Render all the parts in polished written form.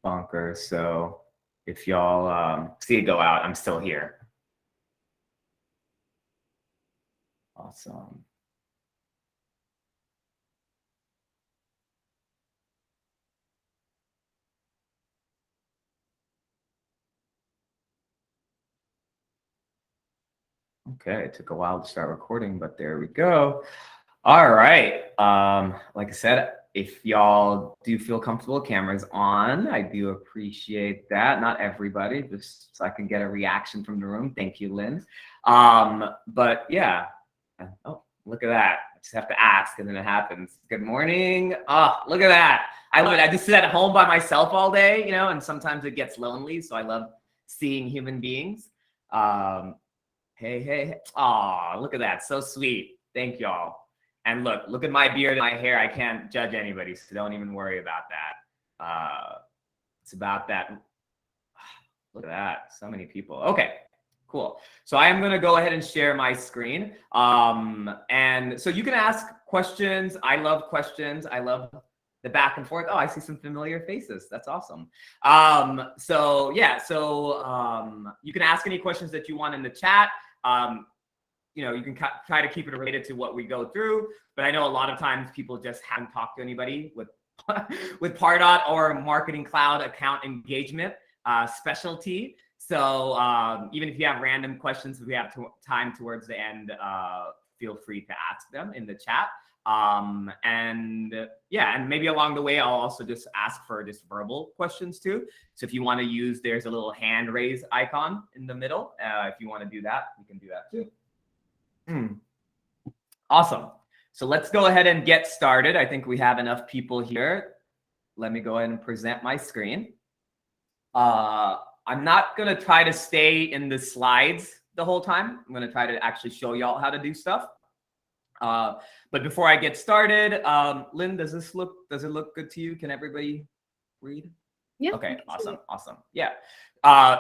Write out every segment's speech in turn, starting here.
bunker. So if y'all see it go out, I'm still here. Awesome. Okay, it took a while to start recording, but there we go. All right. Like I said, if y'all do feel comfortable, cameras on, I do appreciate that. Not everybody, just so I can get a reaction from the room. Thank you, Lynn. But yeah. Oh, look at that. I just have to ask and then it happens. Good morning. Oh, look at that. I love it. I just sit at home by myself all day, you know, and sometimes it gets lonely. So I love seeing human beings. Hey. Aw, look at that. So sweet. Thank y'all. And look at my beard and my hair. I can't judge anybody, so don't even worry about that. It's about that. Look at that. So many people. Okay, cool. So I am going to go ahead and share my screen. And so you can ask questions. I love questions. I love the back and forth. Oh, I see some familiar faces. That's awesome. So yeah, you can ask any questions that you want in the chat. You know, you can try to keep it related to what we go through, but I know a lot of times people just haven't talked to anybody with with Pardot or Marketing Cloud account engagement specialty. So even if you have random questions, if we have time towards the end, feel free to ask them in the chat. And yeah, and maybe along the way, I'll also just ask for just verbal questions too. So if you want to use, there's a little hand raise icon in the middle. If you want to do that, you can do that too. Awesome. So let's go ahead and get started. I think we have enough people here. Let me go ahead and present my screen. I'm not going to try to stay in the slides the whole time. I'm going to try to actually show y'all how to do stuff. But before I get started, Lynn, does it look good to you? Can everybody read? Yeah. Okay, awesome. Yeah.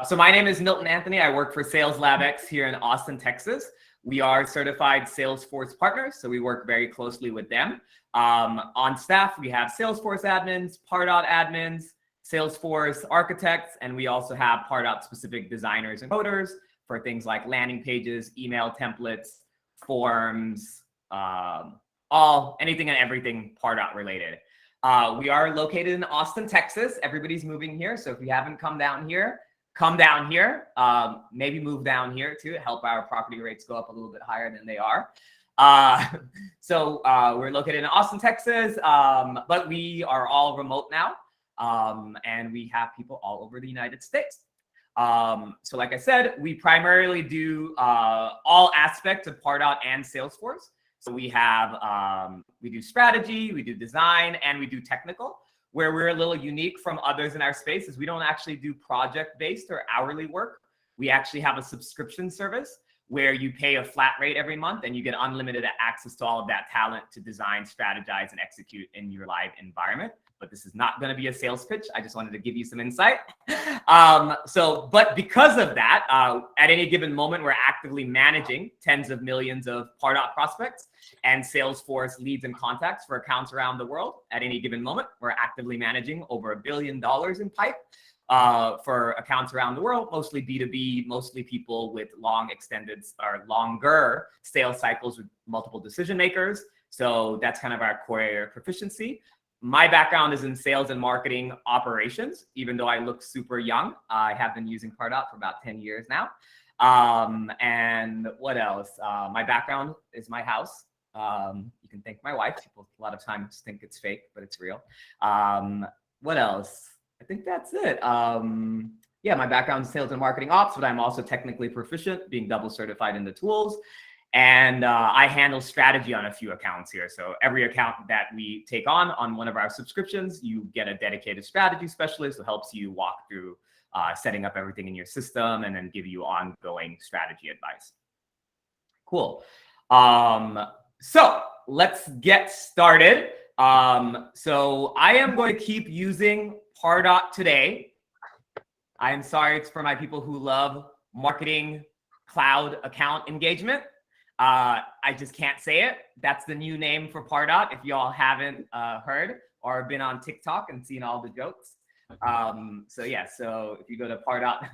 So my name is Milton Anthony. I work for SalesLabX here in Austin, Texas. We are certified Salesforce partners, so we work very closely with them. On staff, we have Salesforce admins, Pardot admins, Salesforce architects, and we also have Pardot specific designers and coders for things like landing pages, email templates, forms, anything and everything Pardot related. We are located in Austin, Texas. Everybody's moving here, so if you haven't come down here, come down here. Maybe move down here too to help our property rates go up a little bit higher than they are. So we're located in Austin, Texas, but we are all remote now, and we have people all over the United States. So like I said, we primarily do all aspects of Pardot and Salesforce. So we have, we do strategy, we do design, and we do technical. Where we're a little unique from others in our space is we don't actually do project-based or hourly work. We actually have a subscription service where you pay a flat rate every month and you get unlimited access to all of that talent to design, strategize, and execute in your live environment. But this is not going to be a sales pitch. I just wanted to give you some insight. But because of that, at any given moment, we're actively managing tens of millions of Pardot prospects and Salesforce leads and contacts for accounts around the world. At any given moment, we're actively managing over $1 billion in pipe for accounts around the world, mostly B2B, mostly people with longer sales cycles with multiple decision makers. So that's kind of our core area of proficiency. My background is in sales and marketing operations. Even though I look super young, I have been using Pardot for about 10 years now. And what else? My background is my house. You can thank my wife. People a lot of times think it's fake, but it's real. What else? I think that's it. Yeah, my background is sales and marketing ops, but I'm also technically proficient, being double certified in the tools. And I handle strategy on a few accounts here. So every account that we take on one of our subscriptions, you get a dedicated strategy specialist who helps you walk through setting up everything in your system and then give you ongoing strategy advice. Cool. So let's get started. So I am going to keep using Pardot today. I am sorry, it's for my people who love marketing cloud account engagement. I just can't say it. That's the new name for Pardot if y'all haven't heard or been on TikTok and seen all the jokes. So yeah, so if you go to Pardot,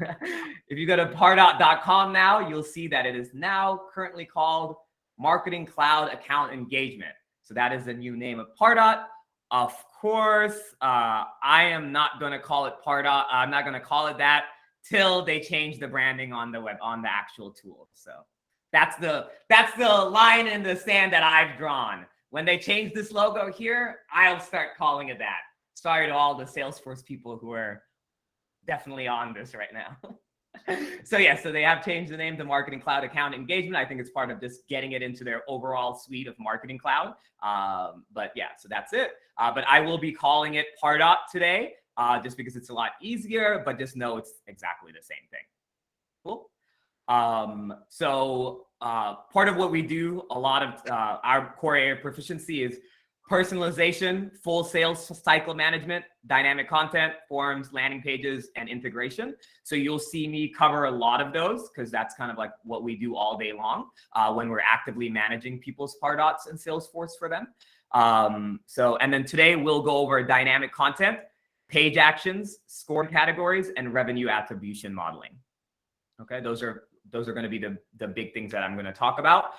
if you go to pardot.com now, you'll see that it is now currently called Marketing Cloud Account Engagement. So that is the new name of Pardot. Of course, I am not going to call it Pardot. I'm not going to call it that till they change the branding on the web, on the actual tool. So that's the line in the sand that I've drawn. When they change this logo here, I'll start calling it that. Sorry to all the Salesforce people who are definitely on this right now. So yeah, so they have changed the name to Marketing Cloud Account Engagement. I think it's part of just getting it into their overall suite of Marketing Cloud. But yeah, so that's it. But I will be calling it Pardot today, just because it's a lot easier, but just know it's exactly the same thing. Cool. So part of what we do, a lot of our core area of proficiency is personalization, full sales cycle management, dynamic content, forms, landing pages, and integration. So you'll see me cover a lot of those because that's kind of like what we do all day long when we're actively managing people's Pardots in Salesforce for them. And then today we'll go over dynamic content, page actions, score categories, and revenue attribution modeling. Okay, those are going to be the big things that I'm going to talk about.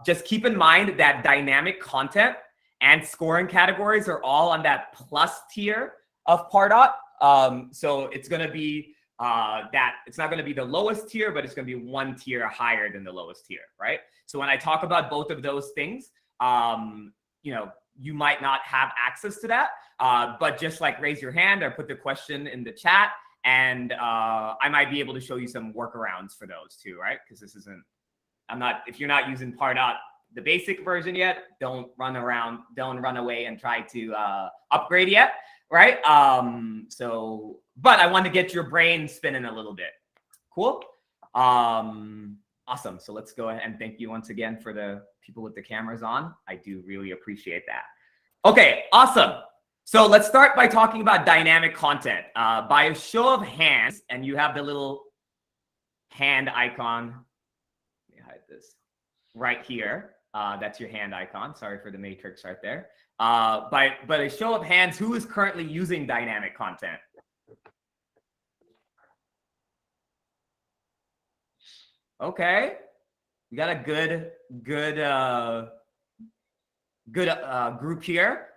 Just keep in mind that dynamic content and scoring categories are all on that plus tier of Pardot. So it's going to be it's not going to be the lowest tier, but it's going to be one tier higher than the lowest tier, right? So when I talk about both of those things, you might not have access to that, but just like raise your hand or put the question in the chat, and I might be able to show you some workarounds for those too, right? Because this isn't, if you're not using Pardot, the basic version yet, don't run away and try to upgrade yet, right? But I want to get your brain spinning a little bit. Cool. Awesome. So let's go ahead and thank you once again for the people with the cameras on. I do really appreciate that. Okay, awesome. So let's start by talking about dynamic content. By a show of hands, and you have the little hand icon. Let me hide this right here. That's your hand icon. Sorry for the matrix right there. By a show of hands, who is currently using dynamic content? Okay, we got a good group here.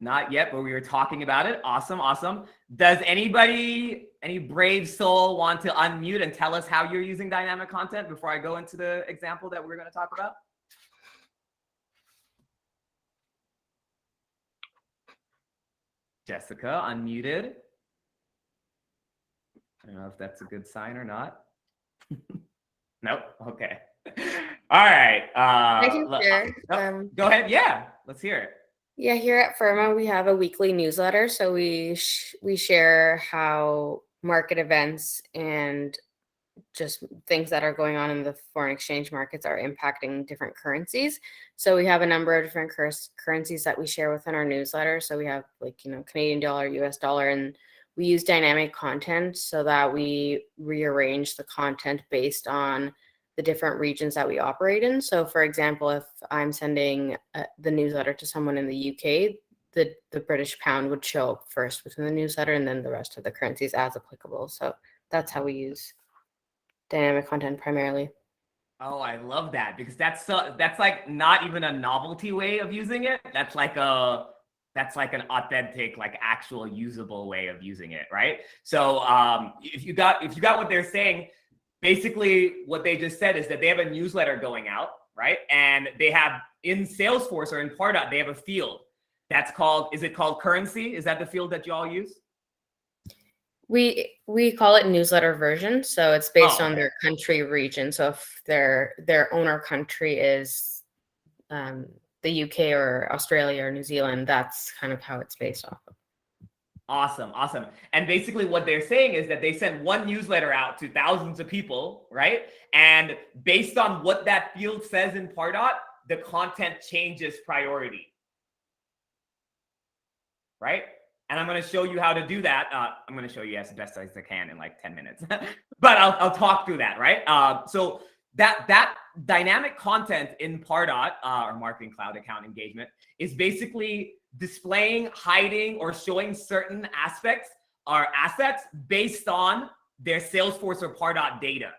Not yet, but we were talking about it. Awesome. Does any brave soul want to unmute and tell us how you're using dynamic content before I go into the example that we're going to talk about? Jessica, unmuted. I don't know if that's a good sign or not. Nope. Okay. All right. I can share. Go ahead. Yeah, let's hear it. Yeah, here at Firma, we have a weekly newsletter. So we share how market events and just things that are going on in the foreign exchange markets are impacting different currencies. So we have a number of different currencies that we share within our newsletter. So we have Canadian dollar, US dollar, and we use dynamic content so that we rearrange the content based on the different regions that we operate in. So for example, if I'm sending the newsletter to someone in the UK, the British pound would show up first within the newsletter and then the rest of the currencies as applicable. So that's how we use dynamic content primarily. Oh, I love that, because that's like not even a novelty way of using it. That's like an authentic, like actual usable way of using it, right? So if you got what they're saying, basically what they just said is that they have a newsletter going out, right? And they have in Salesforce or in Pardot, they have a field that's called, is it called currency? Is that the field that you all use? We call it newsletter version. So it's based on their country region. So if their owner country is the UK or Australia or New Zealand, that's kind of how it's based off of. Awesome. And basically what they're saying is that they send one newsletter out to thousands of people, right? And based on what that field says in Pardot, the content changes priority, right? And I'm going to show you how to do that. I'm going to show you as best as I can in like 10 minutes, but I'll talk through that, right? So that dynamic content in Pardot or Marketing Cloud Account Engagement is basically displaying, hiding, or showing certain aspects or assets based on their Salesforce or Pardot data.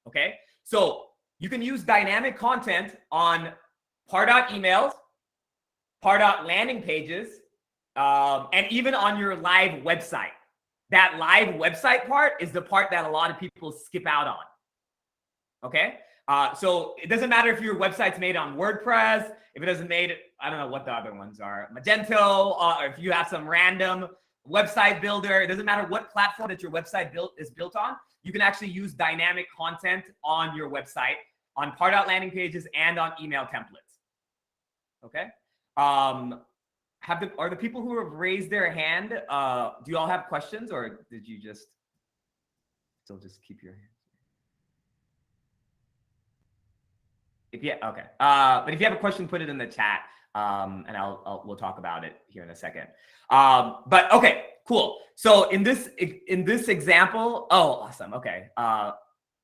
Okay, so you can use dynamic content on Pardot emails, Pardot landing pages, and even on your live website. That live website part is the part that a lot of people skip out on. Okay, so it doesn't matter if your website's made on WordPress, if it doesn't made, I don't know what the other ones are, Magento, or if you have some random website builder, it doesn't matter what platform that your website is built on, you can actually use dynamic content on your website, on Pardot landing pages, and on email templates. Okay. Are the people who have raised their hand, do you all have questions, or did you just still just keep your hand? Okay. But if you have a question, put it in the chat, and we'll talk about it here in a second. But okay, cool. So in this example, oh, awesome. Okay.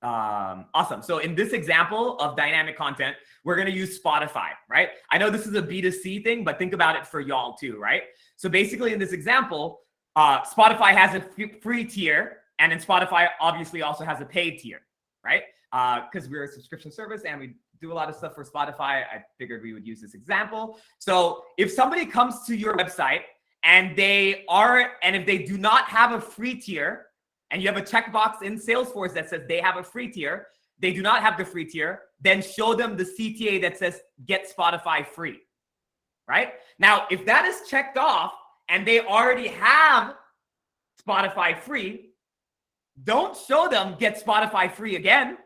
Awesome. So in this example of dynamic content, we're going to use Spotify, right? I know this is a B2C thing, but think about it for y'all too, right? So basically in this example, Spotify has a free tier, and then Spotify obviously also has a paid tier, right? Because we're a subscription service and we do a lot of stuff for Spotify. I figured we would use this example. So if somebody comes to your website and if they do not have a free tier, and you have a checkbox in Salesforce that says they have a free tier, they do not have the free tier, then show them the CTA that says get Spotify free, right? Now, if that is checked off and they already have Spotify free, don't show them get Spotify free again.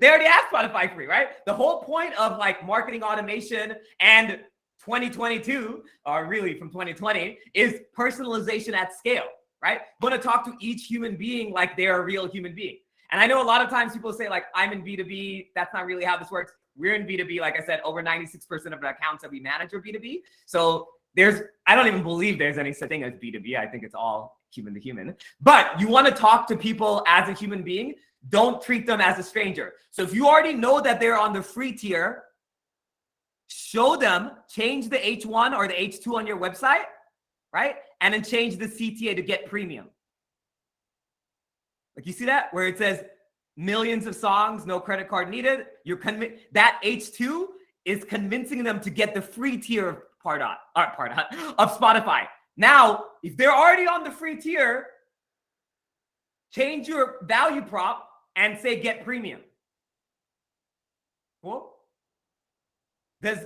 They already have Spotify free, right? The whole point of like marketing automation and 2022, or really from 2020, is personalization at scale. Right? I'm going to talk to each human being like they're a real human being. And I know a lot of times people say like, I'm in B2B. That's not really how this works. We're in B2B. Like I said, over 96% of the accounts that we manage are B2B. So I don't even believe there's any such thing as B2B. I think it's all human to human. But you want to talk to people as a human being. Don't treat them as a stranger. So if you already know that they're on the free tier, show them, change the H1 or the H2 on your website, right? And then change the CTA to get premium. Like you see that where it says millions of songs, no credit card needed. That H2 is convincing them to get the free tier of of Spotify. Now, if they're already on the free tier, change your value prop and say get premium. Cool. This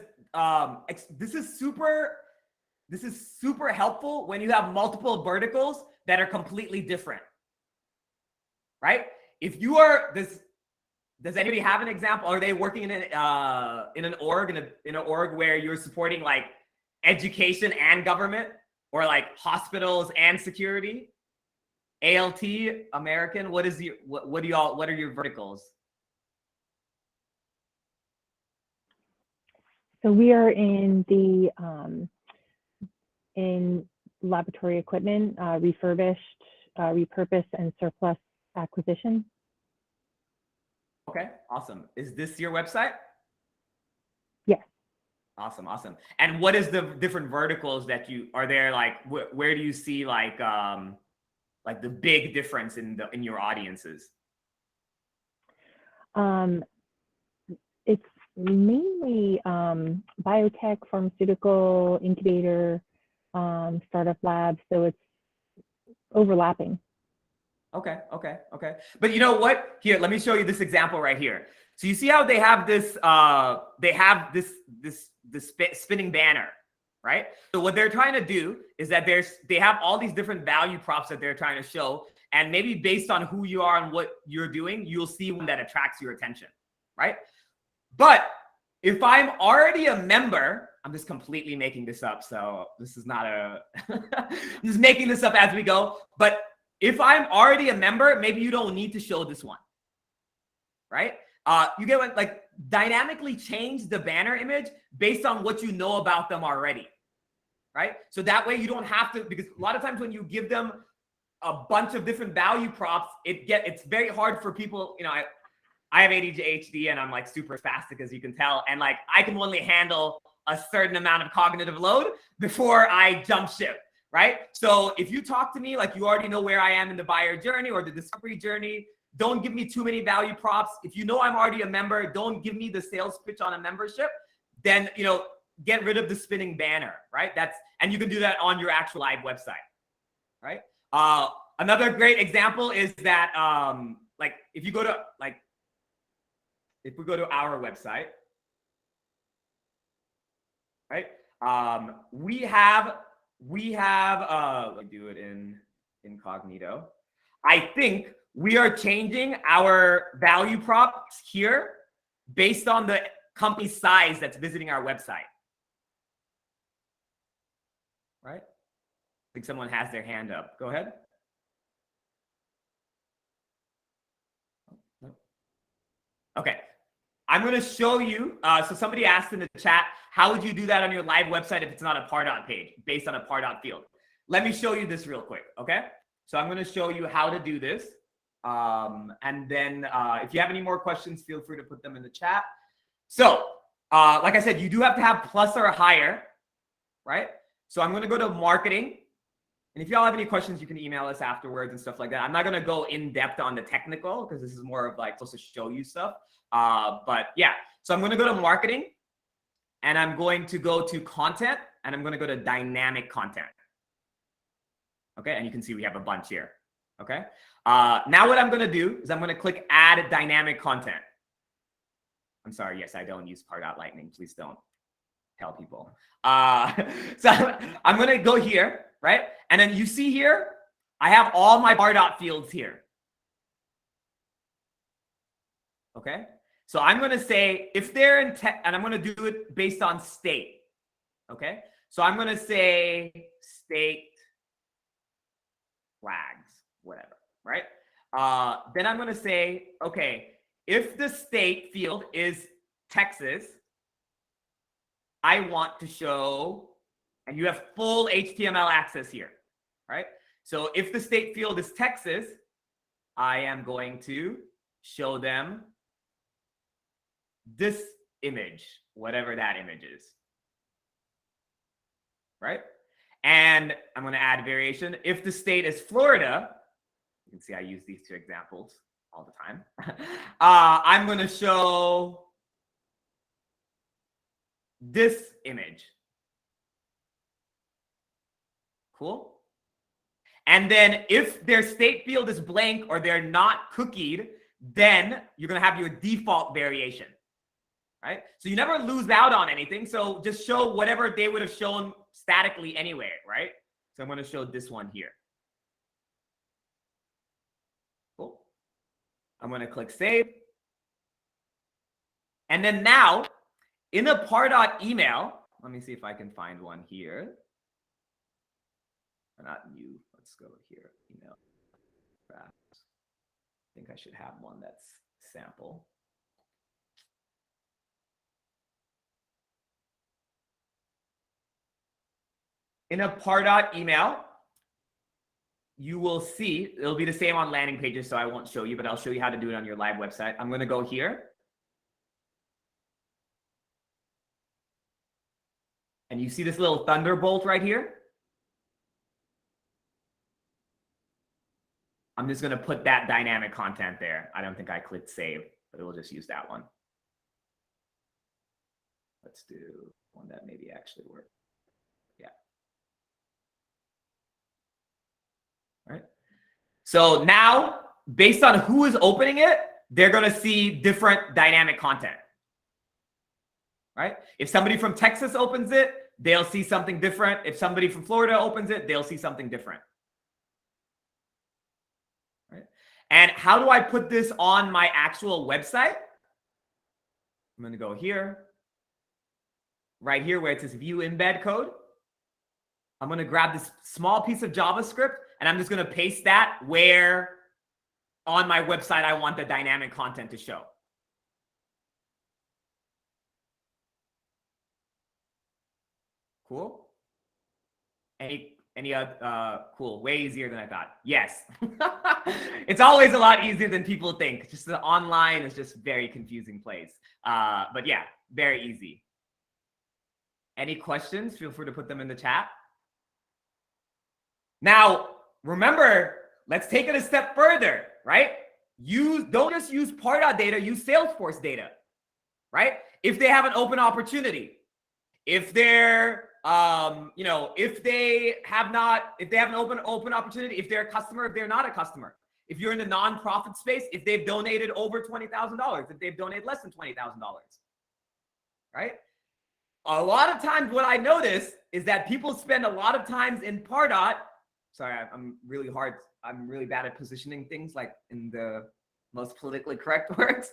is super helpful when you have multiple verticals that are completely different, right? If you are does anybody have an example? Are they working in an org where you're supporting like education and government, or like hospitals and security? ALT, American. What are your verticals? So we are in the in laboratory equipment, refurbished, repurposed, and surplus acquisition. Okay, awesome. Is this your website? Yes. Awesome. And what is the different verticals that are there? Like, where do you see like the big difference in your audiences? It's mainly biotech, pharmaceutical, incubator, startup labs, so it's overlapping. Okay. But you know what? Here, let me show you this example right here. So you see how they have this spinning banner, right? So what they're trying to do is that they have all these different value props that they're trying to show, and maybe based on who you are and what you're doing, you'll see one that attracts your attention, right? But if I'm already a member, I'm just completely making this up, so this is not I'm just making this up as we go. But if I'm already a member, maybe you don't need to show this one, right? You get what, like, dynamically change the banner image based on what you know about them already, right? So that way you don't have to, because a lot of times when you give them a bunch of different value props, it's very hard for people. You know, I have ADHD and I'm like super spastic, as you can tell, and like I can only handle a certain amount of cognitive load before I jump ship, right? So if you talk to me like you already know where I am in the buyer journey or the discovery journey, don't give me too many value props. If you know I'm already a member, don't give me the sales pitch on a membership. Then, you know, get rid of the spinning banner, right? And you can do that on your actual live website, right? Another great example is that, like, if you go to, like, if we go to our website, right? We have, let me do it in incognito. I think we are changing our value props here based on the company size that's visiting our website, right? I think someone has their hand up. Go ahead. Okay. I'm going to show you. So somebody asked in the chat, how would you do that on your live website if it's not a Pardot page based on a Pardot field? Let me show you this real quick. Okay. So I'm going to show you how to do this. And then if you have any more questions, feel free to put them in the chat. So like I said, you do have to have plus or higher, right? So I'm going to go to marketing. And if y'all have any questions, you can email us afterwards and stuff like that. I'm not going to go in depth on the technical because this is more of like supposed to show you stuff. But yeah, so I'm going to go to marketing and I'm going to go to content and I'm going to go to dynamic content. Okay. And you can see we have a bunch here. Okay. Now what I'm going to do is I'm going to click add dynamic content. I'm sorry. Yes, I don't use Pardot Lightning. Please don't tell people. So I'm going to go here, right? And then you see here, I have all my Pardot fields here. Okay. So I'm going to say if they're in tech, and I'm going to do it based on state. Okay. So I'm going to say state flags, whatever, right? Then I'm going to say, okay, if the state field is Texas, I want to show, and you have full HTML access here, right? So if the state field is Texas, I am going to show them this image, whatever that image is, right? And I'm going to add variation. If the state is Florida, you can see I use these two examples all the time. I'm going to show this image. Cool. And then if their state field is blank or they're not cookied, then you're going to have your default variation, right? So you never lose out on anything. So just show whatever they would have shown statically anyway, right? So I'm going to show this one here. Cool. I'm going to click save. And then now in a Pardot email, let me see if I can find one here. Not new. Let's go here. Email. I think I should have one that's sample. In a Pardot email, you will see, it'll be the same on landing pages, so I won't show you, but I'll show you how to do it on your live website. I'm going to go here. And you see this little thunderbolt right here? I'm just going to put that dynamic content there. I don't think I clicked save, but we'll just use that one. Let's do one that maybe actually worked. Yeah. All right. So now, based on who is opening it, they're going to see different dynamic content. Right? If somebody from Texas opens it, they'll see something different. If somebody from Florida opens it, they'll see something different. Right? And how do I put this on my actual website? I'm going to go here. Right here where it says view embed code. I'm going to grab this small piece of JavaScript and I'm just going to paste that where on my website I want the dynamic content to show. Cool. Any other cool, way easier than I thought. Yes. It's always a lot easier than people think. Just the online is just very confusing place. But yeah, very easy. Any questions? Feel free to put them in the chat. Now, remember, let's take it a step further, right? Don't just use Pardot data, use Salesforce data, right? If they have an open opportunity, if they're, if they have an open opportunity, if they're a customer, if they're not a customer, if you're in the nonprofit space, if they've donated over $20,000, if they've donated less than $20,000, right? A lot of times what I notice is that people spend a lot of times in Pardot. Sorry, I'm really bad at positioning things like in the most politically correct words.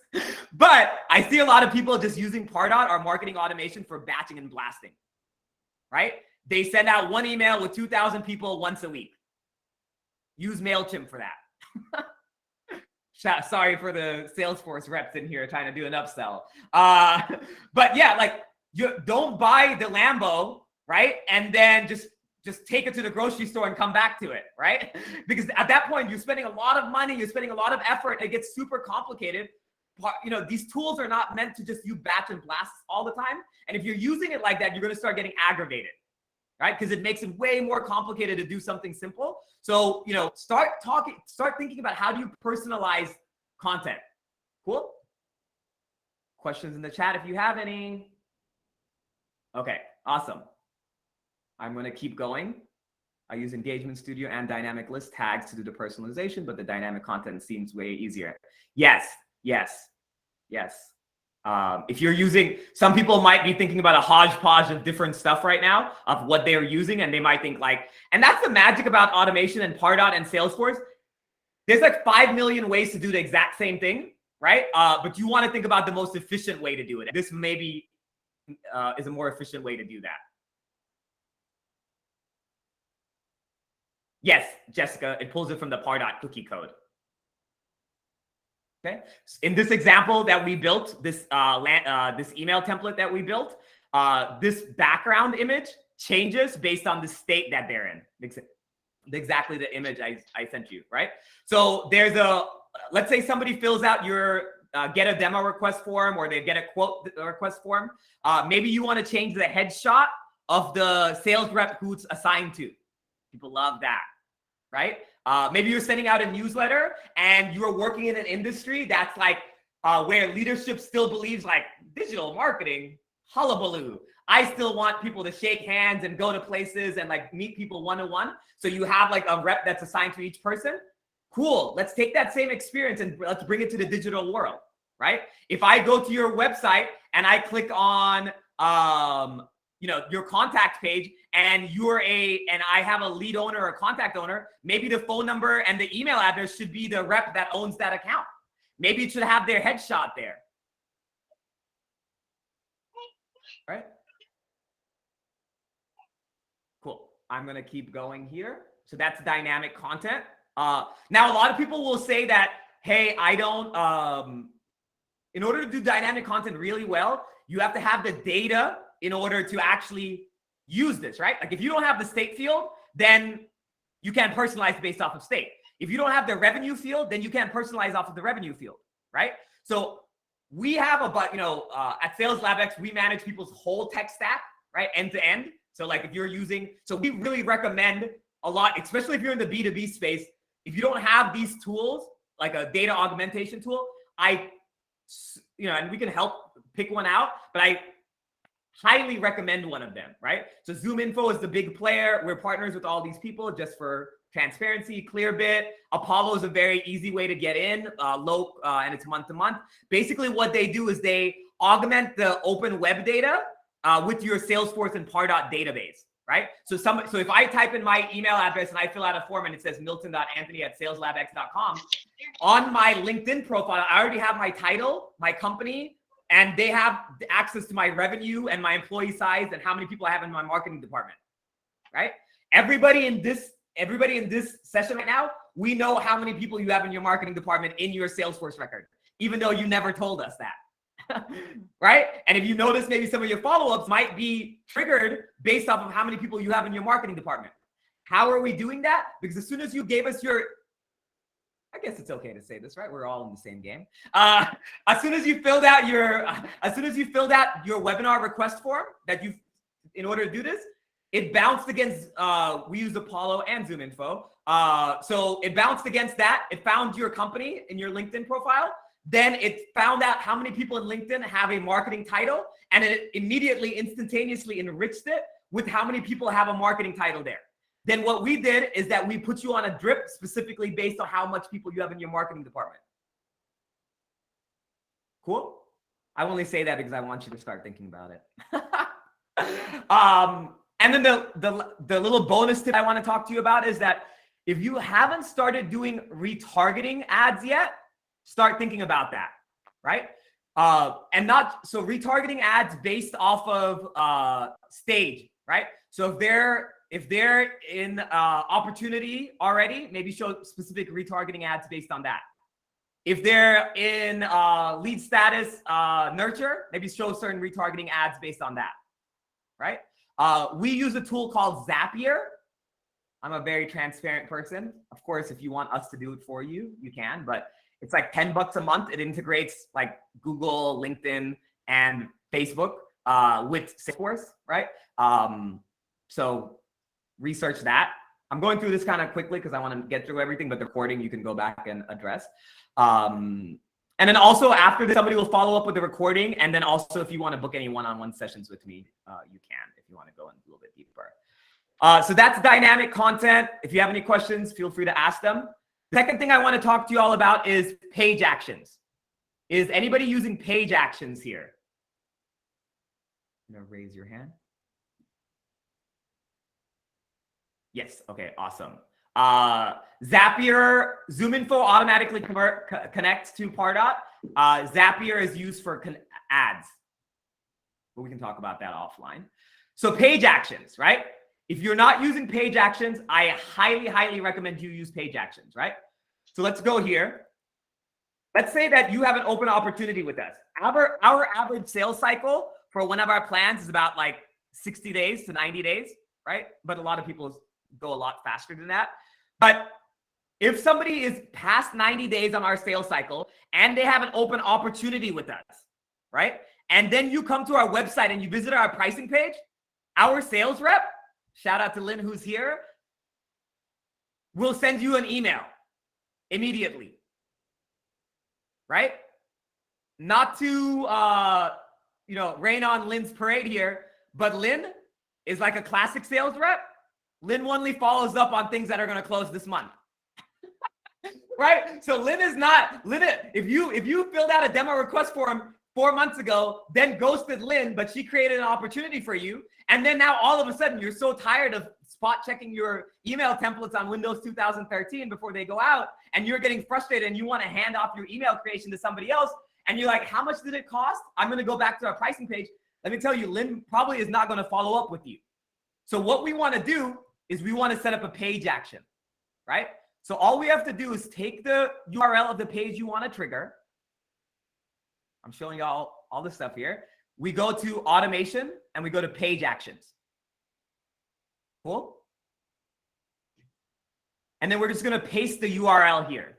But I see a lot of people just using Pardot or marketing automation for batching and blasting, right? They send out one email with 2,000 people once a week. Use MailChimp for that. Sorry for the Salesforce reps in here trying to do an upsell. But yeah, like you don't buy the Lambo, right? And then just take it to the grocery store and come back to it, right? Because at that point, you're spending a lot of money, you're spending a lot of effort, it gets super complicated. These tools are not meant to just use batch and blasts all the time. And if you're using it like that, you're gonna start getting aggravated, right? Because it makes it way more complicated to do something simple. So, start thinking about how do you personalize content. Cool? Questions in the chat if you have any. Okay, awesome. I'm going to keep going. I use Engagement Studio and dynamic list tags to do the personalization, but the dynamic content seems way easier. Yes. If you're using, some people might be thinking about a hodgepodge of different stuff right now of what they're using, and they might think and that's the magic about automation and Pardot and Salesforce. There's like 5 million ways to do the exact same thing, right? But you want to think about the most efficient way to do it. This maybe is a more efficient way to do that. Yes, Jessica, it pulls it from the Pardot cookie code. Okay. In this example that we built, this email template that we built, this background image changes based on the state that they're in. Exactly the image I sent you, right? So let's say somebody fills out your get a demo request form, or they get a quote request form. Maybe you want to change the headshot of the sales rep who it's assigned to. People love that, right? Maybe you're sending out a newsletter and you're working in an industry that's where leadership still believes digital marketing, hullabaloo. I still want people to shake hands and go to places and meet people one-on-one. So you have a rep that's assigned to each person. Cool. Let's take that same experience and let's bring it to the digital world, right? If I go to your website and I click on your contact page and I have a lead owner or a contact owner, maybe the phone number and the email address should be the rep that owns that account. Maybe it should have their headshot there. Right? Cool. I'm going to keep going here. So that's dynamic content. Now, a lot of people will say that, hey, I don't, in order to do dynamic content really well, you have to have the data in order to actually use this, right? If you don't have the state field, then you can't personalize based off of state. If you don't have the revenue field, then you can't personalize off of the revenue field, right? So we have at SalesLabX, we manage people's whole tech stack, right? End to end. So if you're using, so we really recommend a lot, especially if you're in the B2B space, if you don't have these tools, like a data augmentation tool, and we can help pick one out, but I highly recommend one of them, right? So ZoomInfo is the big player. We're partners with all these people just for transparency. Clearbit, Apollo is a very easy way to get in, and it's month to month. Basically what they do is they augment the open web data with your Salesforce and Pardot database, right? So if I type in my email address and I fill out a form and it says milton.anthony@saleslabx.com, on my LinkedIn profile, I already have my title, my company, and they have access to my revenue and my employee size and how many people I have in my marketing department, right? Everybody in this session right now, we know how many people you have in your marketing department in your Salesforce record, even though you never told us that, right? And if you notice, maybe some of your follow-ups might be triggered based off of how many people you have in your marketing department. How are we doing that? Because as soon as you gave us I guess it's okay to say this, right? We're all in the same game. As soon as you filled out your webinar request form that you've in order to do this, it bounced against, we use Apollo and ZoomInfo. So it bounced against that. It found your company in your LinkedIn profile. Then it found out how many people in LinkedIn have a marketing title, and it immediately, instantaneously enriched it with how many people have a marketing title there. Then what we did is that we put you on a drip specifically based on how much people you have in your marketing department. Cool? I only say that because I want you to start thinking about it. And then the little bonus tip I want to talk to you about is that if you haven't started doing retargeting ads yet, start thinking about that, right? And not so retargeting ads based off of stage, right? So if they're in opportunity already, maybe show specific retargeting ads based on that. If they're in lead status nurture, maybe show certain retargeting ads based on that, right? We use a tool called Zapier. I'm a very transparent person. Of course, if you want us to do it for you, you can, but it's like $10 a month. It integrates like Google, LinkedIn, and Facebook with Salesforce, right? So research that. I'm going through this kind of quickly because I want to get through everything, but the recording you can go back and address. And then also after this, somebody will follow up with the recording. And then also if you want to book any one-on-one sessions with me, you can, if you want to go in a little bit deeper. So that's dynamic content. If you have any questions, feel free to ask them. The second thing I want to talk to you all about is page actions. Is anybody using page actions here? You know, raise your hand. Yes. Okay. Awesome. Zapier, ZoomInfo automatically connects to Pardot. Zapier is used for ads, but we can talk about that offline. So page actions, right? If you're not using page actions, I highly, highly recommend you use page actions, right? So let's go here. Let's say that you have an open opportunity with us. Our average sales cycle for one of our plans is about like 60 days to 90 days, right? But a lot of people go a lot faster than that. But if somebody is past 90 days on our sales cycle and they have an open opportunity with us, right? And then you come to our website and you visit our pricing page, our sales rep, shout out to Lynn who's here, will send you an email immediately, right? Not to, rain on Lynn's parade here, but Lynn is like a classic sales rep. Lynn only follows up on things that are going to close this month. Right? So Lynn is not, if you filled out a demo request form 4 months ago, then ghosted Lynn, but she created an opportunity for you. And then now all of a sudden you're so tired of spot checking your email templates on Windows 2013 before they go out, and you're getting frustrated and you want to hand off your email creation to somebody else. And you're like, how much did it cost? I'm going to go back to our pricing page. Let me tell you, Lynn probably is not going to follow up with you. So what we want to do is we want to set up a page action, right? So all we have to do is take the URL of the page you want to trigger. I'm showing y'all all this stuff here. We go to automation and we go to page actions. Cool. And then we're just going to paste the URL here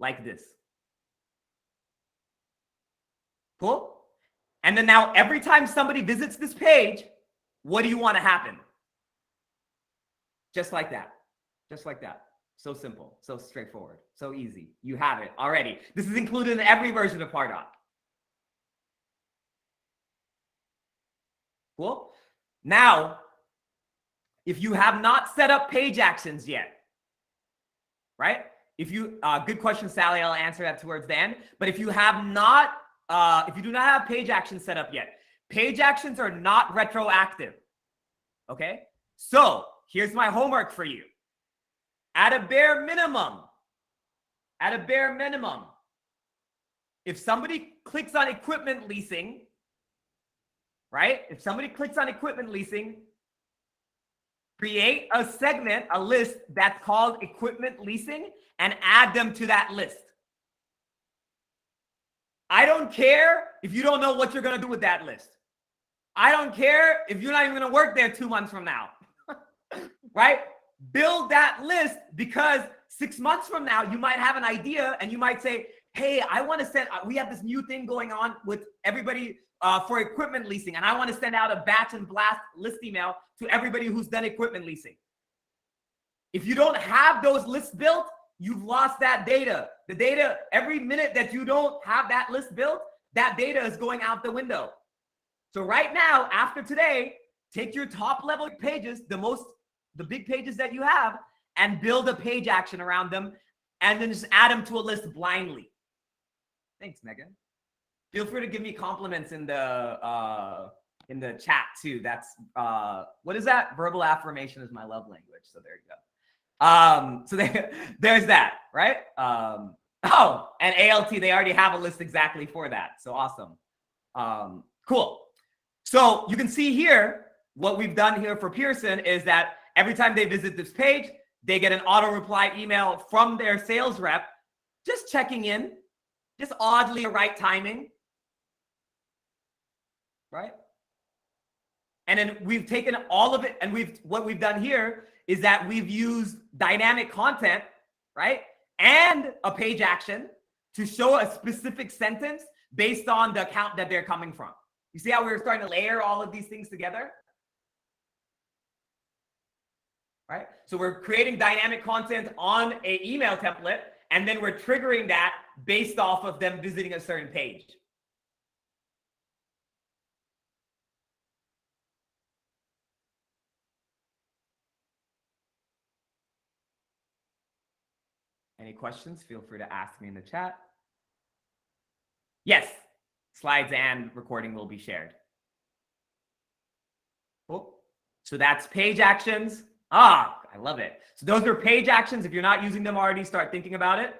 like this. Cool. And then now every time somebody visits this page, what do you want to happen? Just like that. Just like that. So simple, so straightforward, so easy. You have it already. This is included in every version of Pardot. Cool. Now, if you have not set up page actions yet, right? If you, good question, Sally, I'll answer that towards the end. But if you have not, if you do not have page actions set up yet, page actions are not retroactive. Okay. So here's my homework for you. At a bare minimum, if somebody clicks on equipment leasing, right? If somebody clicks on equipment leasing, create a segment, a list that's called equipment leasing and add them to that list. I don't care if you don't know what you're going to do with that list. I don't care if you're not even going to work there 2 months from now, right? Build that list, because 6 months from now, you might have an idea and you might say, hey, I want to send, we have this new thing going on with everybody for equipment leasing, and I want to send out a batch and blast list email to everybody who's done equipment leasing. If you don't have those lists built, you've lost that data. The data, every minute that you don't have that list built, that data is going out the window. So right now, after today, take your top level pages, the big pages that you have, and build a page action around them, and then just add them to a list blindly. Thanks, Megan. Feel free to give me compliments in the chat too. That's what is that? Verbal affirmation is my love language. So there you go. So there's that, right? Oh, and ALT, they already have a list exactly for that. So awesome. Cool. So you can see here, what we've done here for Pearson is that every time they visit this page, they get an auto reply email from their sales rep, just checking in, just oddly the right timing, right? And then we've taken all of it, and what we've done here is that we've used dynamic content, right? And a page action to show a specific sentence based on the account that they're coming from. You see how we're starting to layer all of these things together? Right? So we're creating dynamic content on an email template, and then we're triggering that based off of them visiting a certain page. Any questions? Feel free to ask me in the chat. Yes, slides and recording will be shared. Cool. So that's page actions. Ah, I love it. So those are page actions. If you're not using them already, start thinking about it.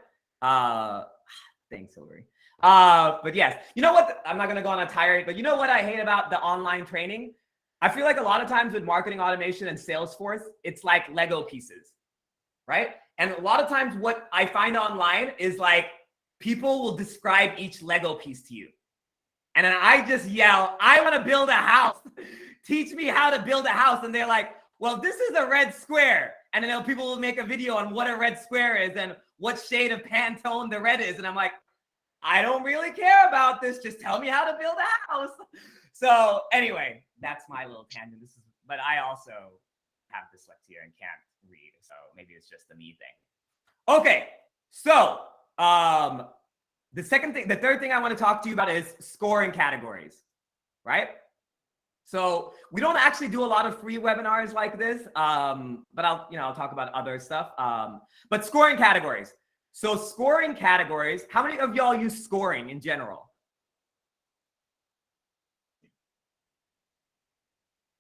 Thanks, Hillary. But yes, you know what? I'm not going to go on a tirade, but you know what I hate about the online training? I feel like a lot of times with marketing automation and Salesforce, it's like Lego pieces, right? And a lot of times what I find online is like people will describe each Lego piece to you. And then I just yell, I want to build a house. Teach me how to build a house. And they're like, well, this is a red square. And then people will make a video on what a red square is and what shade of Pantone the red is. And I'm like, I don't really care about this. Just tell me how to build a house. So anyway, that's my little tangent. But I also have dyslexia and can't read. So maybe it's just a me thing. Okay. So the third thing I want to talk to you about is scoring categories, right? So we don't actually do a lot of free webinars like this, but I'll talk about other stuff. But scoring categories. So scoring categories, how many of y'all use scoring in general?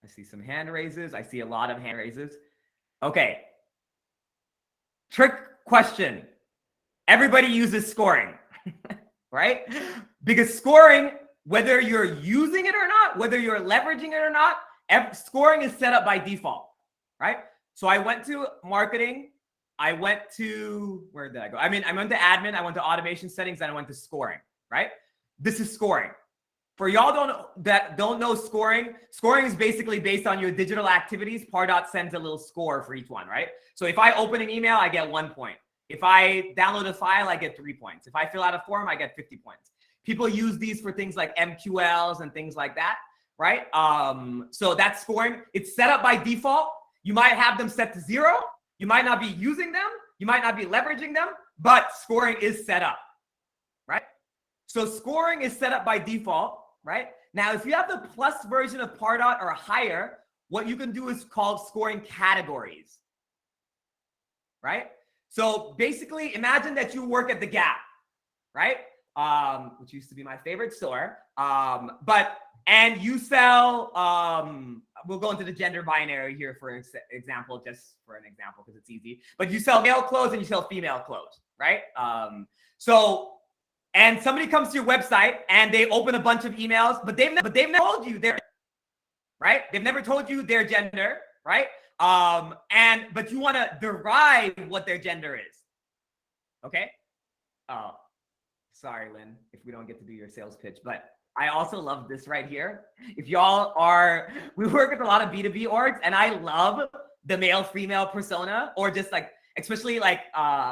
I see some hand raises. I see a lot of hand raises. Okay. Trick question. Everybody uses scoring, right? Because scoring, whether you're using it or not, whether you're leveraging it or not, scoring is set up by default, right? So I went to marketing. I went to, where did I go? I went to admin, I went to automation settings, and I went to scoring, right? This is scoring. For y'all that don't know scoring is basically based on your digital activities. Pardot sends a little score for each one, right? So if I open an email, I get 1 point. If I download a file, I get 3 points. If I fill out a form, I get 50 points. People use these for things like MQLs and things like that, right? So that's scoring. It's set up by default. You might have them set to 0. You might not be using them. You might not be leveraging them, but scoring is set up, right? So scoring is set up by default, right? Now, if you have the plus version of Pardot or higher, what you can do is called scoring categories, right? So basically, imagine that you work at the Gap, right? Which used to be my favorite store. And you sell, we'll go into the gender binary here for example, just for an example, because it's easy. But you sell male clothes and you sell female clothes, right? And somebody comes to your website and they open a bunch of emails, but they've never told you right? They've never told you their gender, right? But you want to derive what their gender is, okay? Sorry, Lynn, if we don't get to do your sales pitch, but I also love this right here. If y'all we work with a lot of B2B orgs, and I love the male-female persona, or just like, especially like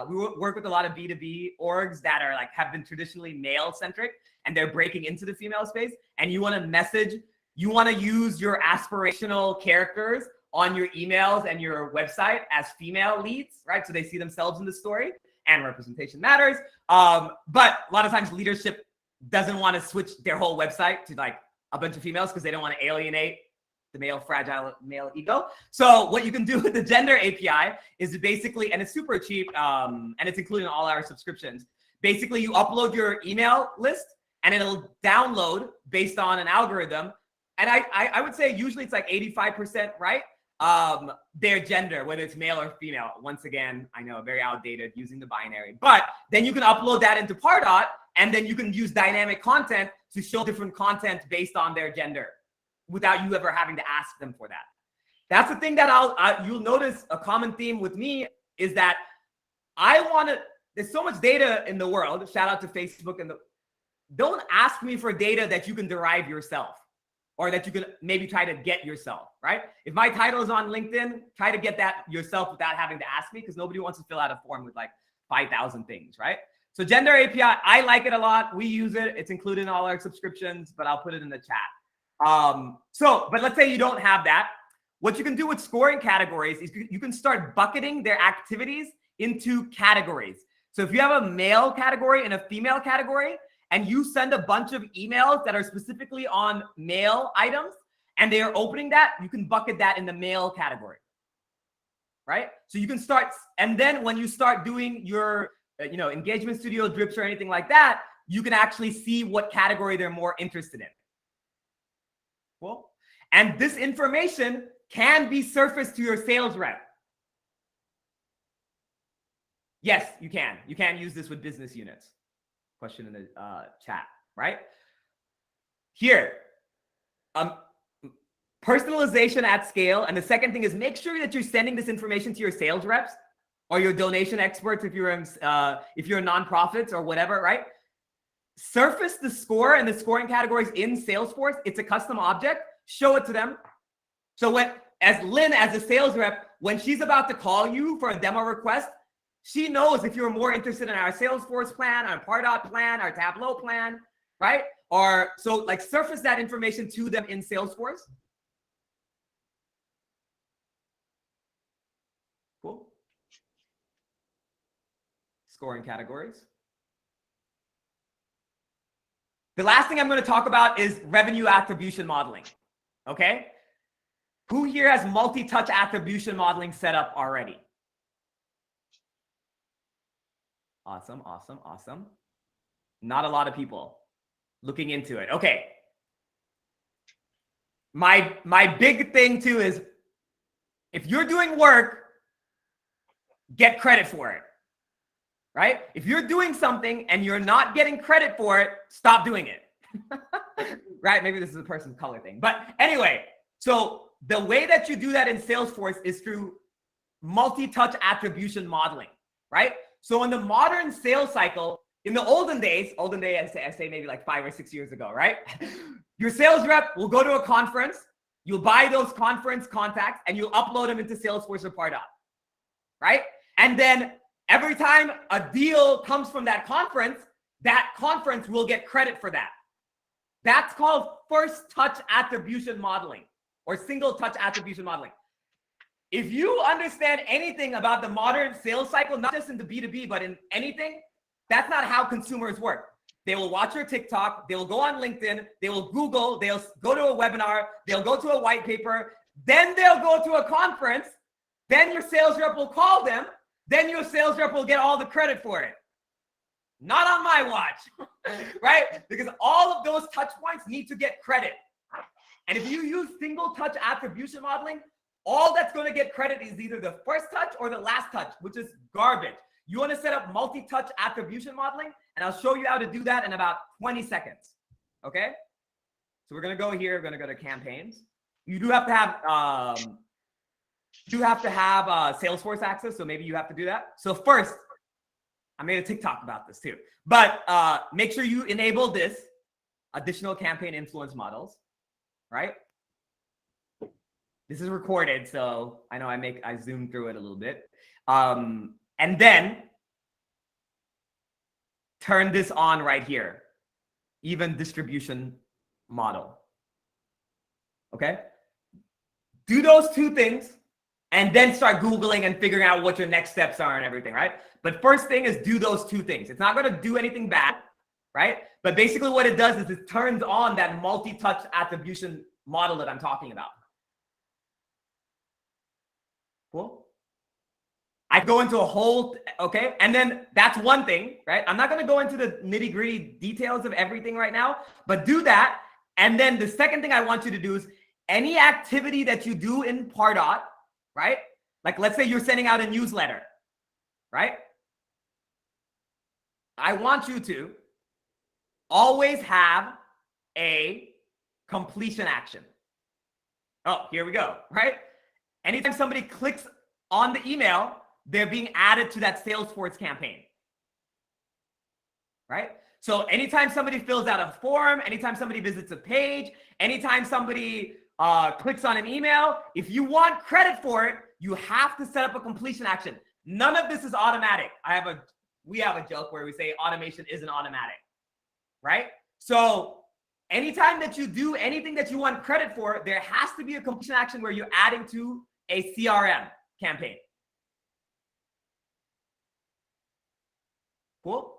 we work with a lot of B2B orgs that are like have been traditionally male centric and they're breaking into the female space, and you want to message, you want to use your aspirational characters on your emails and your website as female leads, right? So they see themselves in the story, and representation matters. But a lot of times leadership doesn't want to switch their whole website to like a bunch of females because they don't want to alienate the male fragile male ego. So what you can do with the gender API is basically, and it's super cheap, and it's included in all our subscriptions. Basically, you upload your email list and it'll download based on an algorithm. And I would say usually it's like 85% right. Their gender, whether it's male or female. Once again, I know, very outdated using the binary, but then you can upload that into Pardot, and then you can use dynamic content to show different content based on their gender without you ever having to ask them for that. That's the thing that you'll notice a common theme with me is that there's so much data in the world. Shout out to Facebook don't ask me for data that you can derive yourself, or that you can maybe try to get yourself, right? If my title is on LinkedIn, try to get that yourself without having to ask me, because nobody wants to fill out a form with like 5,000 things, right? So gender API, I like it a lot. We use it. It's included in all our subscriptions, but I'll put it in the chat. But let's say you don't have that. What you can do with scoring categories is you can start bucketing their activities into categories. So if you have a male category and a female category, and you send a bunch of emails that are specifically on male items, and they are opening that, you can bucket that in the male category, right? So you can start, and then when you start doing your, engagement studio drips or anything like that, you can actually see what category they're more interested in. Cool. And this information can be surfaced to your sales rep. Yes, you can. You can use this with business units. Question in the chat, right? Here, personalization at scale. And the second thing is make sure that you're sending this information to your sales reps or your donation experts if you're nonprofits or whatever, right? Surface the score and the scoring categories in Salesforce. It's a custom object. Show it to them. So as Lynn, as a sales rep, when she's about to call you for a demo request, she knows if you're more interested in our Salesforce plan, our Pardot plan, our Tableau plan, right? Or so like surface that information to them in Salesforce. Cool. Scoring categories. The last thing I'm going to talk about is revenue attribution modeling. Okay. Who here has multi-touch attribution modeling set up already? Awesome, awesome, awesome. Not a lot of people looking into it. Okay. My big thing too is if you're doing work, get credit for it, right? If you're doing something and you're not getting credit for it, stop doing it, right? Maybe this is a person's color thing, but anyway, so the way that you do that in Salesforce is through multi-touch attribution modeling, right? So in the modern sales cycle, in the olden days, I say maybe like 5 or 6 years ago, right? Your sales rep will go to a conference, you'll buy those conference contacts, and you'll upload them into Salesforce or Pardot, right? And then every time a deal comes from that conference will get credit for that. That's called first touch attribution modeling or single touch attribution modeling. If you understand anything about the modern sales cycle, not just in the B2B, but in anything, that's not how consumers work. They will watch your TikTok, they will go on LinkedIn, they will Google, they'll go to a webinar, they'll go to a white paper, then they'll go to a conference, then your sales rep will call them, then your sales rep will get all the credit for it. Not on my watch, right? Because all of those touch points need to get credit. And if you use single touch attribution modeling, all that's going to get credit is either the first touch or the last touch, which is garbage. You want to set up multi-touch attribution modeling, and I'll show you how to do that in about 20 seconds. Okay? So we're going to go here. We're going to go to campaigns. You do have to have Salesforce access, so maybe you have to do that. So first, I made a TikTok about this too, but make sure you enable this additional campaign influence models, right? This is recorded, so I know I zoom through it a little bit. And then turn this on right here, even distribution model. Okay, do those two things and then start Googling and figuring out what your next steps are and everything, right? But first thing is do those two things. It's not going to do anything bad, right? But basically what it does is it turns on that multi-touch attribution model that I'm talking about. Cool. I go into a whole, okay? And then that's one thing, right? I'm not going to go into the nitty-gritty details of everything right now, but do that. And then the second thing I want you to do is any activity that you do in Pardot, right? Like let's say you're sending out a newsletter, right? I want you to always have a completion action. Oh, here we go, right? Anytime somebody clicks on the email, they're being added to that Salesforce campaign, right? So anytime somebody fills out a form, anytime somebody visits a page, anytime somebody clicks on an email, if you want credit for it, you have to set up a completion action. None of this is automatic. We have a joke where we say automation isn't automatic, right? So anytime that you do anything that you want credit for, there has to be a completion action where you're adding to a CRM campaign. Cool?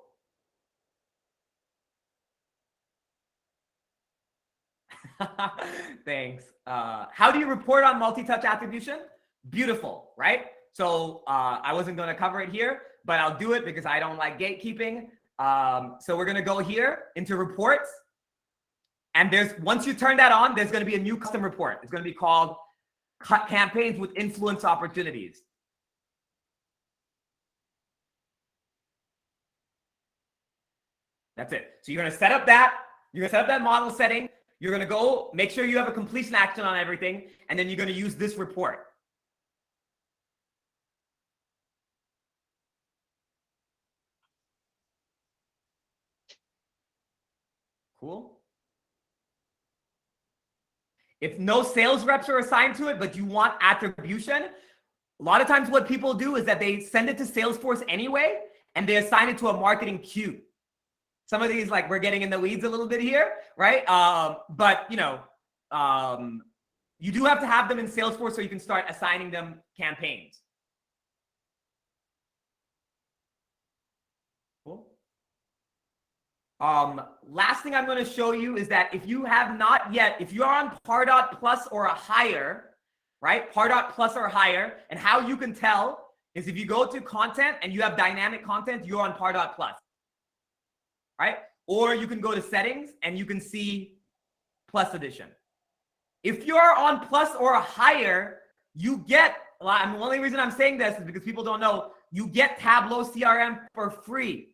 Thanks. How do you report on multi-touch attribution? Beautiful, right? So I wasn't going to cover it here, but I'll do it because I don't like gatekeeping. So we're going to go here into reports. And once you turn that on, there's going to be a new custom report. It's going to be called Campaigns with Influence Opportunities. That's it. So you're going to set up that. You're going to set up that model setting. You're going to go make sure you have a completion action on everything. And then you're going to use this report. Cool. If no sales reps are assigned to it, but you want attribution, a lot of times what people do is that they send it to Salesforce anyway, and they assign it to a marketing queue. Some of these, like, we're getting in the weeds a little bit here, right? But, you know, you do have to have them in Salesforce so you can start assigning them campaigns. Cool. Last thing I'm going to show you is that if you have not yet, if you're on Pardot Plus or a higher, right? Pardot Plus or higher, and how you can tell is if you go to content and you have dynamic content, you're on Pardot Plus. Right? Or you can go to settings and you can see Plus edition. If you're on Plus or higher, you get, the only reason I'm saying this is because people don't know, you get Tableau CRM for free.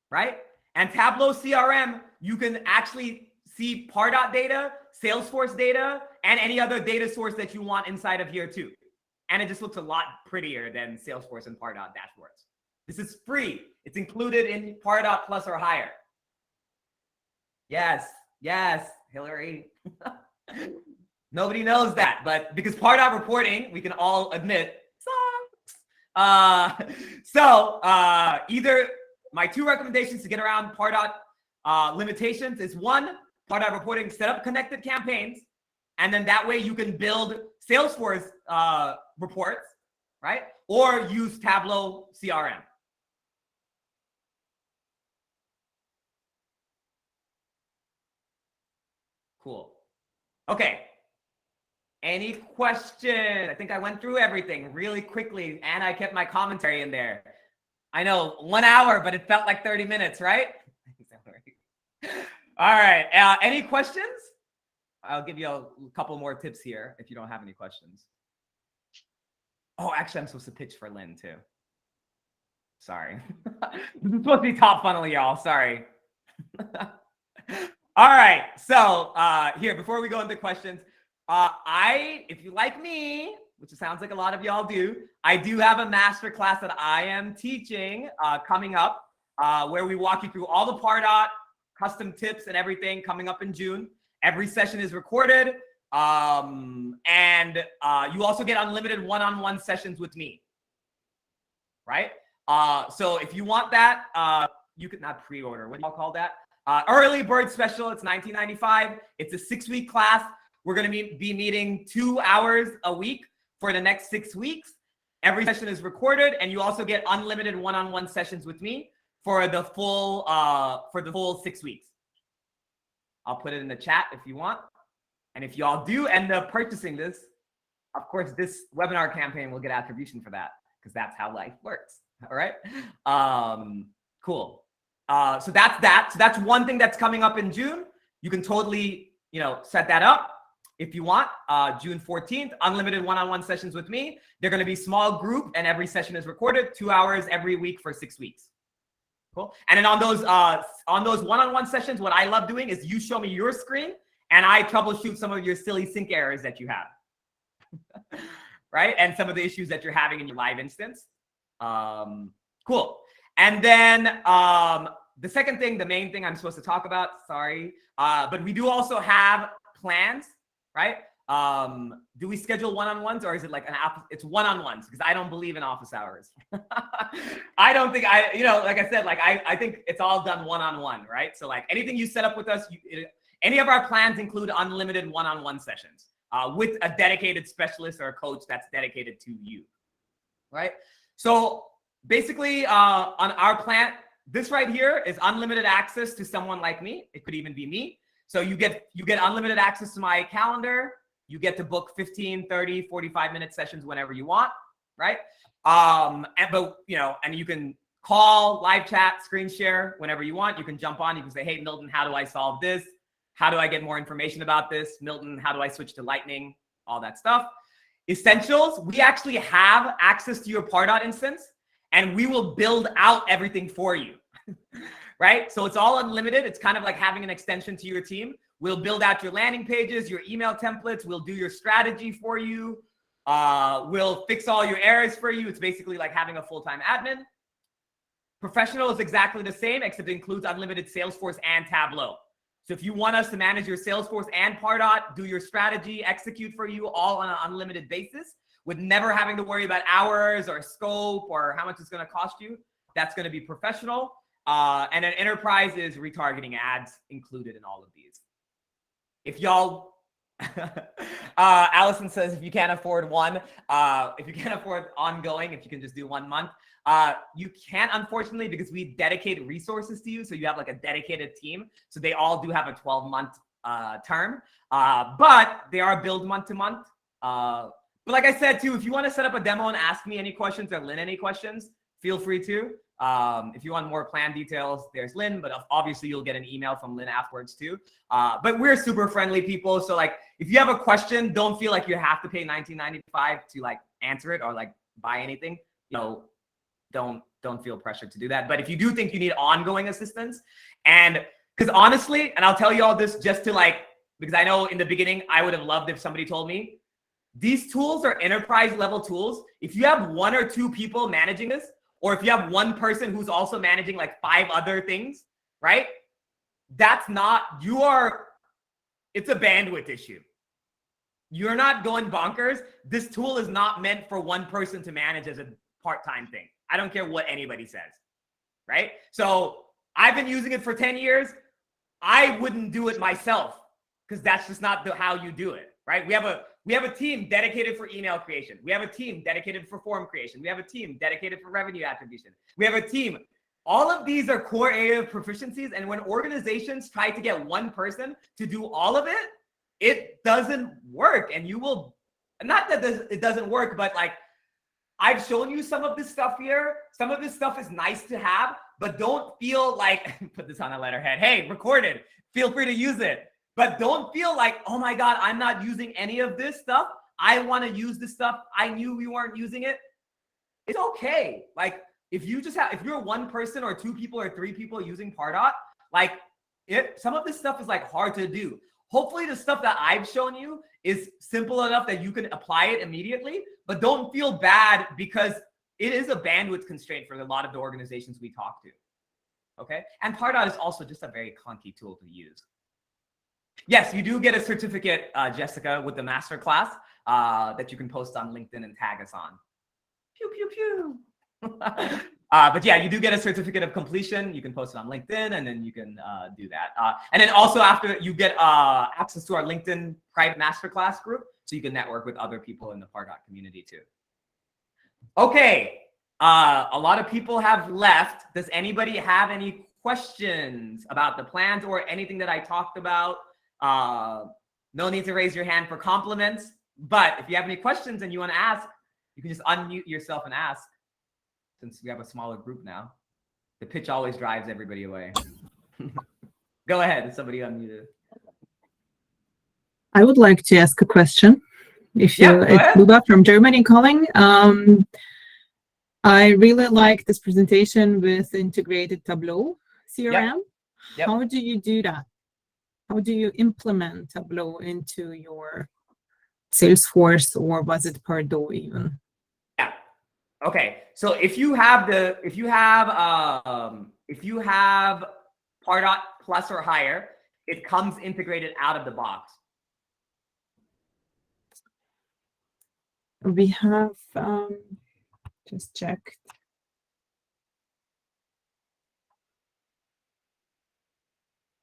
Right? And Tableau CRM, you can actually see Pardot data, Salesforce data, and any other data source that you want inside of here too. And it just looks a lot prettier than Salesforce and Pardot dashboards. This is free. It's included in Pardot Plus or higher. Yes, yes, Hillary. Nobody knows that, but because Pardot reporting, we can all admit, sucks. Either my two recommendations to get around Pardot limitations is one, Pardot reporting, set up connected campaigns, and then that way you can build Salesforce reports, right? Or use Tableau CRM. Cool. Okay. Any questions? I think I went through everything really quickly and I kept my commentary in there. I know 1 hour, but it felt like 30 minutes, right? All right. Any questions? I'll give you a couple more tips here if you don't have any questions. Oh, actually, I'm supposed to pitch for Lynn too. Sorry. This is supposed to be top funnel, y'all. Sorry. All right. So here, before we go into questions, if you like me, which it sounds like a lot of y'all do, I do have a master class that I am teaching coming up where we walk you through all the Pardot custom tips and everything coming up in June. Every session is recorded. And you also get unlimited one-on-one sessions with me, right? So if you want that, you could not pre-order. What do y'all call that? Early bird special. It's $19.95. It's a 6-week class. We're going to be meeting 2 hours a week for the next 6 weeks. Every session is recorded, and you also get unlimited one-on-one sessions with me for the full 6 weeks. I'll put it in the chat if you want. And if y'all do end up purchasing this, of course, this webinar campaign will get attribution for that, because that's how life works. All right. Cool. So that's that. So that's one thing that's coming up in June. You can totally, set that up if you want. June 14th, unlimited one-on-one sessions with me. They're going to be small group, and every session is recorded, 2 hours every week for 6 weeks. Cool. And then on those one-on-one sessions, what I love doing is you show me your screen, and I troubleshoot some of your silly sync errors that you have, right? And some of the issues that you're having in your live instance. Cool. And then the second thing, the main thing I'm supposed to talk about, sorry, but we do also have plans, right? Do we schedule one-on-ones, or is it like it's one-on-ones? Because I don't believe in office hours. I don't think like I said, I think it's all done one-on-one, right? So like anything you set up with us, any of our plans include unlimited one-on-one sessions with a dedicated specialist or a coach that's dedicated to you, right? So basically on our plan, this right here is unlimited access to someone like me. It could even be me. So you get unlimited access to my calendar. You get to book 15, 30, 45-minute sessions whenever you want, right? And you can call, live chat, screen share whenever you want. You can jump on. You can say, hey, Milton, how do I solve this? How do I get more information about this? Milton, how do I switch to Lightning? All that stuff. Essentials, we actually have access to your Pardot instance, and we will build out everything for you, right? So it's all unlimited. It's kind of like having an extension to your team. We'll build out your landing pages, your email templates. We'll do your strategy for you. We'll fix all your errors for you. It's basically like having a full-time admin. Professional is exactly the same, except it includes unlimited Salesforce and Tableau. So if you want us to manage your Salesforce and Pardot, do your strategy, execute for you all on an unlimited basis with never having to worry about hours or scope or how much it's going to cost you, that's going to be professional. And an enterprise is retargeting ads included in all of these. If y'all, Allison says, if you can't afford if you can't afford ongoing, if you can just do 1 month, you can't, unfortunately, because we dedicate resources to you. So you have like a dedicated team. So they all do have a 12-month term, but they are billed month to month. But like I said, too, if you want to set up a demo and ask me any questions or Lynn any questions, feel free to. If you want more plan details, there's Lynn, but obviously you'll get an email from Lynn afterwards too. But we're super friendly people. So like, if you have a question, don't feel like you have to pay $19.95 to like answer it or like buy anything. Don't feel pressured to do that. But if you do think you need ongoing assistance, and because honestly, and I'll tell you all this just to because I know in the beginning, I would have loved if somebody told me, these tools are enterprise level tools. If you have 1 or 2 people managing this, or if you have one person who's also managing like 5 other things, right? That's not, it's a bandwidth issue. You're not going bonkers. This tool is not meant for one person to manage as a part-time thing. I don't care what anybody says, right? So I've been using it for 10 years. I wouldn't do it myself because that's just not how you do it, right? We have a team dedicated for email creation. We have a team dedicated for form creation. We have a team dedicated for revenue attribution. We have a team. All of these are core area of proficiencies. And when organizations try to get one person to do all of it, it doesn't work. And you will, not that it doesn't work, but like I've shown you some of this stuff here. Some of this stuff is nice to have, but don't feel like, put this on a letterhead. Hey, recorded. Feel free to use it. But don't feel like, oh my God, I'm not using any of this stuff. I want to use this stuff. I knew we weren't using it. It's okay. Like if you're one person or 2 people or 3 people using Pardot, like some of this stuff is like hard to do. Hopefully the stuff that I've shown you is simple enough that you can apply it immediately, but don't feel bad because it is a bandwidth constraint for a lot of the organizations we talk to. Okay. And Pardot is also just a very clunky tool to use. Yes, you do get a certificate, Jessica, with the masterclass that you can post on LinkedIn and tag us on. Pew, pew, pew. But yeah, you do get a certificate of completion. You can post it on LinkedIn, and then you can do that. And then also after, you get access to our LinkedIn private masterclass group, so you can network with other people in the Pardot community too. Okay, a lot of people have left. Does anybody have any questions about the plans or anything that I talked about? No need to raise your hand for compliments, but if you have any questions and you want to ask, you can just unmute yourself and ask, since we have a smaller group now. The pitch always drives everybody away. Go ahead, somebody unmuted. I would like to ask a question. If you, Yeah, it's Luba from Germany calling. I really like this presentation with integrated Tableau CRM. Yep. How do you do that? How do you implement Tableau into your Salesforce, or was it Pardot even? Yeah. Okay. So if you have Pardot Plus or higher, it comes integrated out of the box. We have just checked.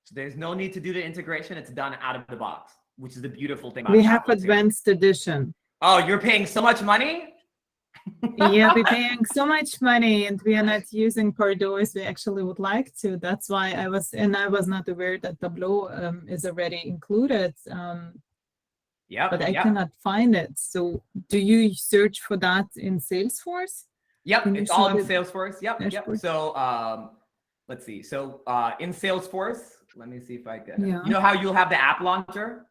So there's no need to do the integration. It's done out of the box, which is the beautiful thing about We have Tableau CRM. advanced edition. Oh, you're paying so much money? Yeah, we're paying so much money and we are not using Pardot as we actually would like to. That's why I was not aware that Tableau is already included. But I cannot find it. So do you search for that in Salesforce? Yep, Can you it's all show in the Salesforce. Yep. dashboard? So let's see. So in Salesforce, let me see if I can. Yeah. You know how you'll have the app launcher?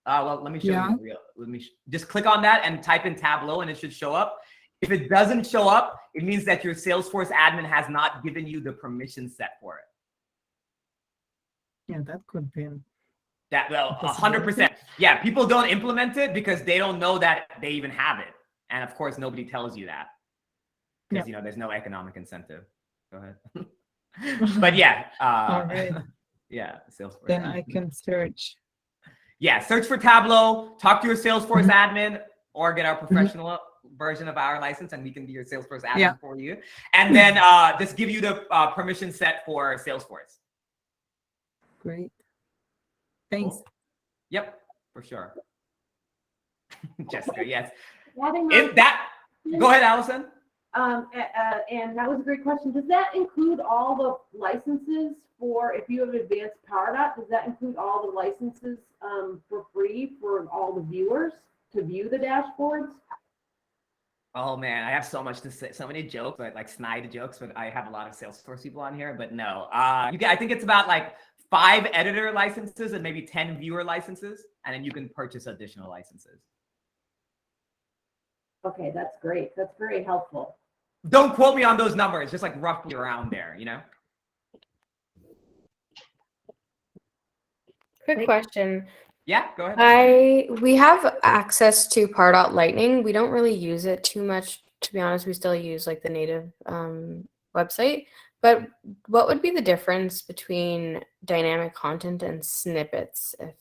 Well, let me show Yeah. you. Let me just click on that and type in Tableau, and it should show up. If it doesn't show up, it means that your Salesforce admin has not given you the permission set for it. Yeah, that could be. That, well, 100%. Yeah, people don't implement it because they don't know that they even have it. And of course, nobody tells you that because, you know, there's no economic incentive. Go ahead. But yeah. All right. Yeah, Salesforce. Then I can search. Yeah, search for Tableau, talk to your Salesforce admin, or get our professional version of our license, and we can be your Salesforce admin for you. And then just give you the permission set for Salesforce. Great. Thanks. Cool. Yep, for sure. Jessica, yes. If that, go ahead, Allison. And that was a great question. Does that include all the licenses for, if you have advanced Pardot, does that include all the licenses for free for all the viewers to view the dashboards? Oh man, I have so much to say, so many jokes, like snide jokes, but I have a lot of Salesforce people on here, but no. I think it's about like 5 editor licenses and maybe 10 viewer licenses, and then you can purchase additional licenses. Okay, that's great. That's very helpful. Don't quote me on those numbers, just like roughly around there, you know? Quick question. Yeah, go ahead. We have access to Pardot Lightning. We don't really use it too much, to be honest. We still use like the native website. But what would be the difference between dynamic content and snippets if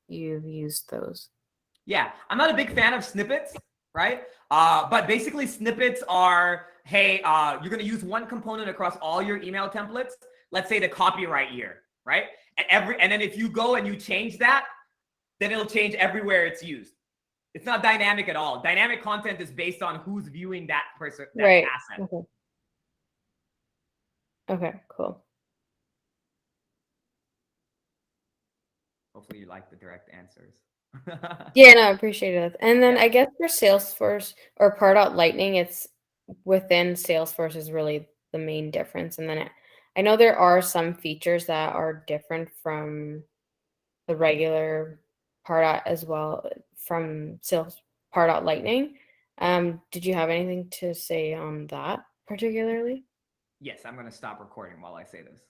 you've used those? Yeah, I'm not a big fan of snippets, right? But basically snippets are, hey, you're gonna use one component across all your email templates. Let's say the copyright year, right? And then if you go and you change that, then it'll change everywhere it's used. It's not dynamic at all. Dynamic content is based on who's viewing that person, that asset. Okay, cool. Hopefully you like the direct answers. Yeah, no, I appreciate it. And then I guess for Salesforce or Pardot Lightning, it's within Salesforce is really the main difference. And then I know there are some features that are different from the regular Pardot as well from Pardot Lightning. Did you have anything to say on that particularly? Yes, I'm going to stop recording while I say this.